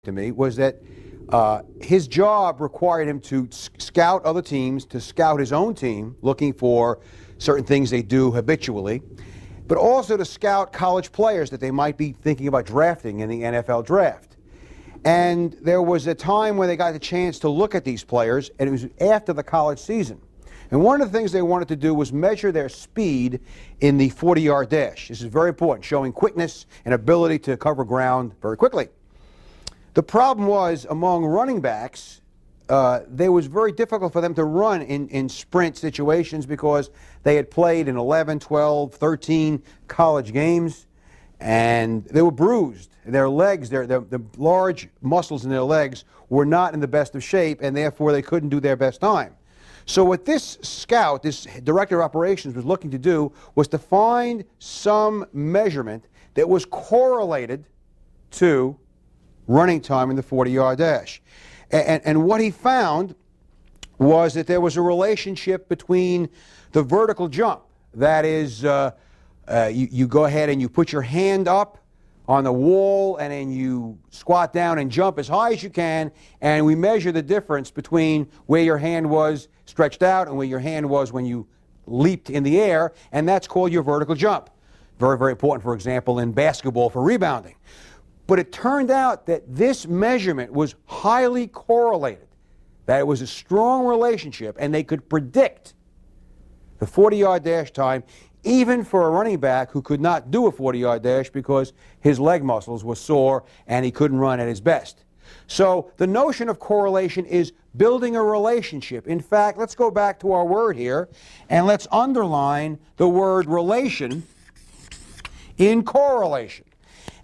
to me was that his job required him to scout other teams, to scout his own team, looking for certain things they do habitually, but also to scout college players that they might be thinking about drafting in the NFL draft. And there was a time when they got the chance to look at these players, and it was after the college season. And one of the things they wanted to do was measure their speed in the 40-yard dash. This is very important, showing quickness and ability to cover ground very quickly. The problem was, among running backs, it was very difficult for them to run in sprint situations because they had played in 11, 12, 13 college games, and they were bruised. Their legs, the large muscles in their legs were not in the best of shape, and therefore they couldn't do their best time. So what this scout, this director of operations, was looking to do was to find some measurement that was correlated to running time in the 40-yard dash. And what he found was that there was a relationship between the vertical jump. That is, you go ahead and you put your hand up on the wall, and then you squat down and jump as high as you can, and we measure the difference between where your hand was stretched out and where your hand was when you leaped in the air, and that's called your vertical jump. Very, very important, for example, in basketball for rebounding. But it turned out that this measurement was highly correlated, that it was a strong relationship, and they could predict the 40-yard dash time even for a running back who could not do a 40-yard dash because his leg muscles were sore and he couldn't run at his best. So the notion of correlation is building a relationship. In fact, let's go back to our word here, and let's underline the word relation in correlation.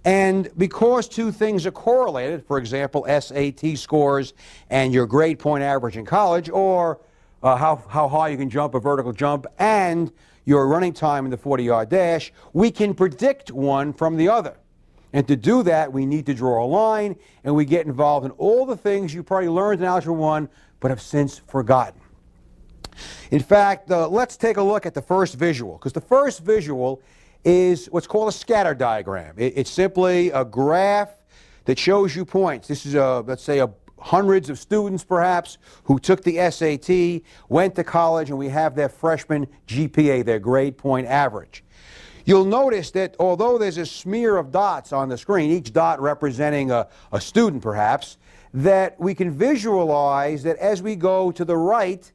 And because two things are correlated, for example, SAT scores and your grade point average in college, or how high you can jump a vertical jump, and your running time in the 40-yard dash, we can predict one from the other. And to do that, we need to draw a line, and we get involved in all the things you probably learned in Algebra 1 but have since forgotten. In fact, let's take a look at the first visual, because the first visual is what's called a scatter diagram. It's simply a graph that shows you points. This is, let's say, hundreds of students, perhaps, who took the SAT, went to college, and we have their freshman GPA, their grade point average. You'll notice that although there's a smear of dots on the screen, each dot representing a student, perhaps, that we can visualize that as we go to the right,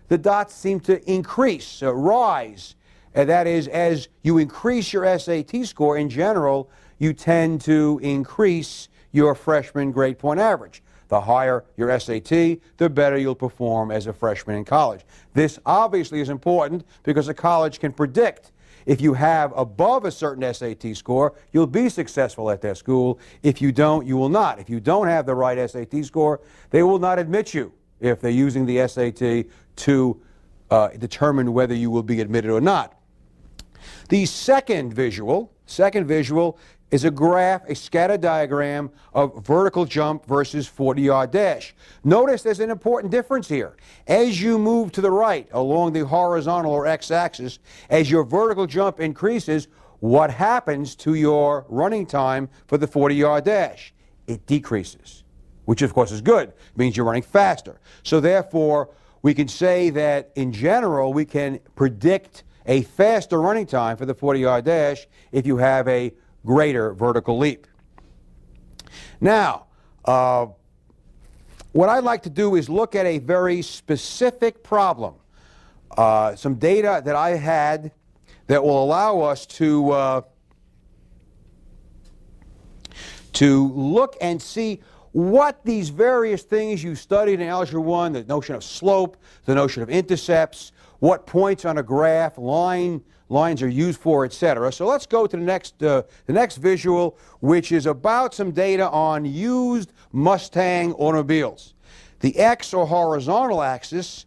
the dots seem to increase, rise. And that is, as you increase your SAT score, in general, you tend to increase your freshman grade point average. The higher your SAT, the better you'll perform as a freshman in college. This obviously is important because a college can predict if you have above a certain SAT score, you'll be successful at their school. If you don't, you will not. If you don't have the right SAT score, they will not admit you if they're using the SAT to determine whether you will be admitted or not. The second visual is a graph, a scatter diagram of vertical jump versus 40-yard dash. Notice there's an important difference here. As you move to the right along the horizontal or x-axis, as your vertical jump increases, what happens to your running time for the 40-yard dash? It decreases, which of course is good. It means you're running faster. So therefore, we can say that in general, we can predict a faster running time for the 40-yard dash if you have a greater vertical leap. Now, what I'd like to do is look at a very specific problem, some data that I had that will allow us to look and see what these various things you studied in Algebra 1, the notion of slope, the notion of intercepts, what points on a graph, lines are used for, etc. So let's go to the next visual, which is about some data on used Mustang automobiles. The X or horizontal axis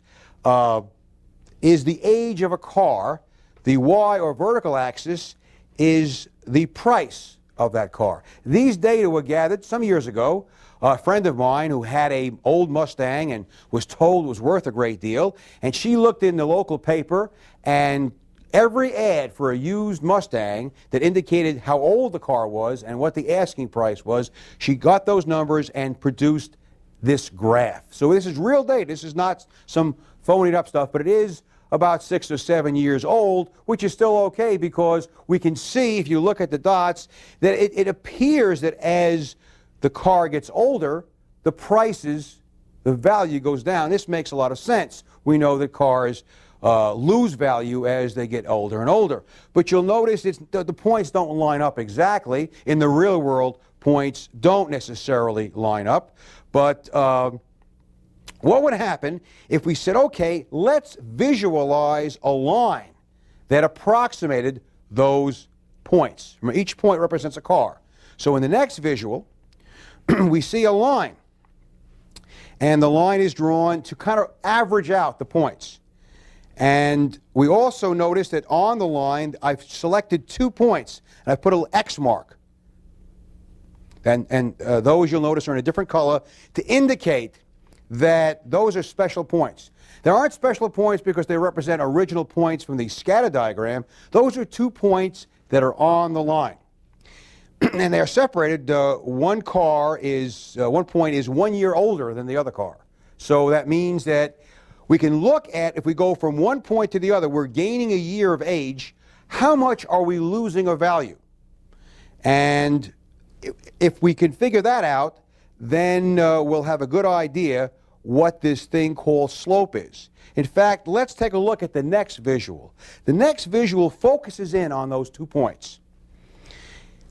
is the age of a car. The Y or vertical axis is the price of that car. These data were gathered some years ago. A friend of mine who had an old Mustang and was told was worth a great deal, and she looked in the local paper and every ad for a used Mustang that indicated how old the car was and what the asking price was. She got those numbers and produced this graph. So this is real data. This is not some phonied up stuff, but it is about 6 or 7 years old, which is still okay because we can see, if you look at the dots, that it appears that as the car gets older, the prices, the value goes down. This makes a lot of sense. We know that cars lose value as they get older and older. But you'll notice the points don't line up exactly. In the real world, points don't necessarily line up. But what would happen if we said, okay, let's visualize a line that approximated those points? Remember, each point represents a car. So in the next visual, we see a line. And the line is drawn to kind of average out the points. And we also notice that on the line, I've selected 2 points, and I've put a little X mark. And those you'll notice are in a different color to indicate that those are special points. There aren't special points because they represent original points from the scatter diagram. Those are 2 points that are on the line. And they are separated. One point is 1 year older than the other car. So that means that we can look at, if we go from one point to the other, we're gaining a year of age. How much are we losing of value? And if we can figure that out, then we'll have a good idea what this thing called slope is. In fact, let's take a look at the next visual. The next visual focuses in on those 2 points.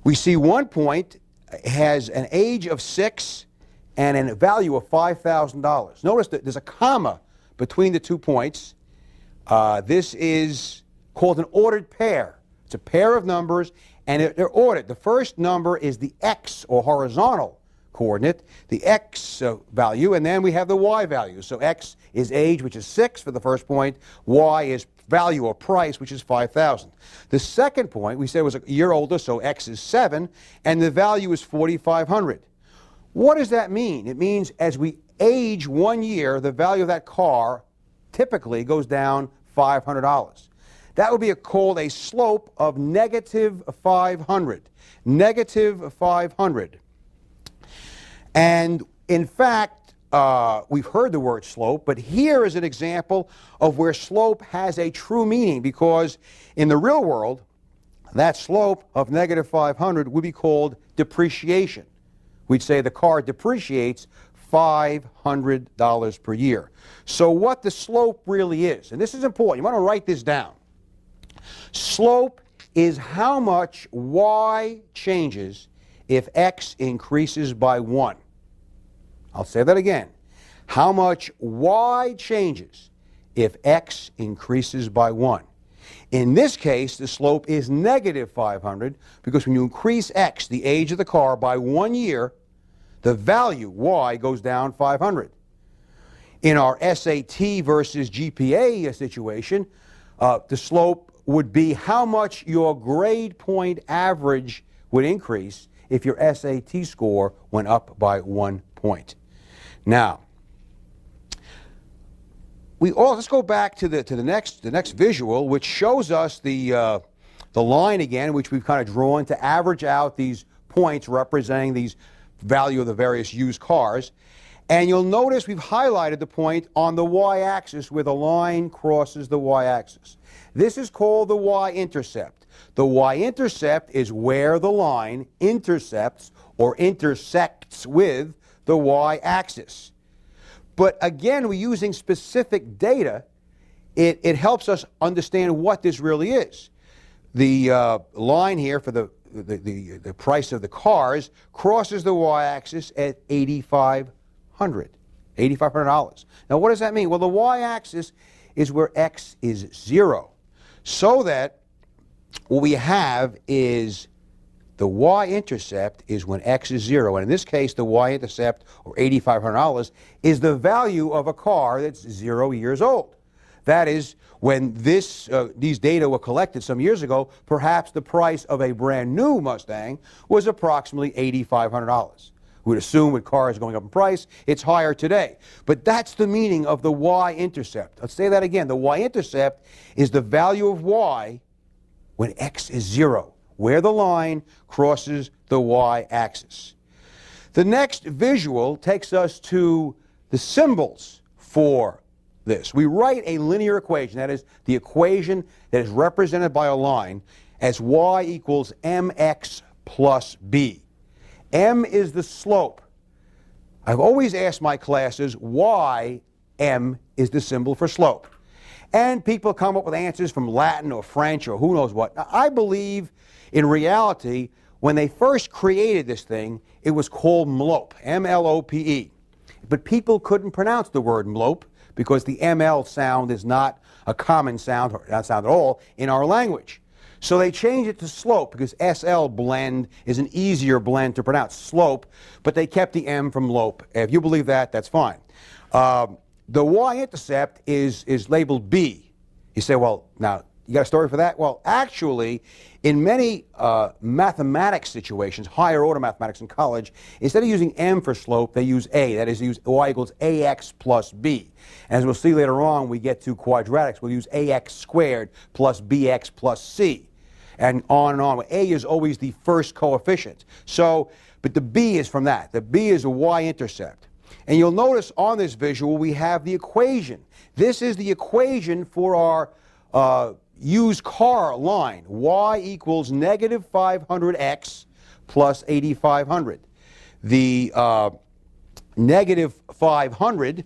We see one point has an age of 6 and a value of $5,000. Notice that there's a comma between the 2 points. This is called an ordered pair. It's a pair of numbers, and they're ordered. The first number is the X, or horizontal coordinate, the X value, and then we have the Y value. So X is age, which is 6 for the first point. Y is value or price, which is 5,000. The second point, we said was a year older, so X is 7, and the value is 4,500. What does that mean? It means as we age 1 year, the value of that car typically goes down $500. That would be called a slope of negative 500. Negative 500. And in fact, we've heard the word slope, but here is an example of where slope has a true meaning, because in the real world, that slope of negative 500 would be called depreciation. We'd say the car depreciates $500 per year. So what the slope really is, and this is important, you want to write this down. Slope is how much Y changes if X increases by 1. I'll say that again. How much Y changes if X increases by 1. In this case, the slope is negative 500, because when you increase X, the age of the car, by 1 year, the value, Y, goes down 500. In our SAT versus GPA situation, the slope would be how much your grade point average would increase if your SAT score went up by 1 point. Now, let's go back to the next visual, which shows us the line again, which we've kind of drawn to average out these points representing these value of the various used cars. And you'll notice we've highlighted the point on the y-axis where the line crosses the y-axis. This is called the Y-intercept. The Y-intercept is where the line intercepts or intersects with the y-axis. But again, we're using specific data. It helps us understand what this really is. The line here for the price of the cars crosses the y-axis at $8,500. Now, what does that mean? Well, the y-axis is where X is 0. So that what we have is the y-intercept is when X is 0. And in this case, the y-intercept, or $8,500, is the value of a car that's 0 years old. That is, when these data were collected some years ago, perhaps the price of a brand new Mustang was approximately $8,500. We would assume with cars going up in price, it's higher today. But that's the meaning of the Y-intercept. Let's say that again. The Y-intercept is the value of Y when x is 0, where the line crosses the y-axis. The next visual takes us to the symbols for this. We write a linear equation, that is the equation that is represented by a line, as y equals mx plus b. M is the slope. I've always asked my classes why m is the symbol for slope. And people come up with answers from Latin or French or who knows what. Now, I believe in reality, when they first created this thing, it was called mlope, M-L-O-P-E. But people couldn't pronounce the word mlope because the ML sound is not a common sound, or not sound at all, in our language. So they changed it to slope because SL blend is an easier blend to pronounce, slope, but they kept the M from lope. If you believe that, that's fine. The Y-intercept is labeled B. You say, well, now, you got a story for that? Well, actually, in many mathematics situations, higher order mathematics in college, instead of using M for slope, they use A. That is, they use Y equals AX plus B. And as we'll see later on, we get to quadratics. We'll use AX squared plus BX plus C. And on. A is always the first coefficient. So, but the B is from that. The B is a Y-intercept. And you'll notice on this visual we have the equation. This is the equation for our used car line. Y equals negative 500x plus 8,500. The negative 500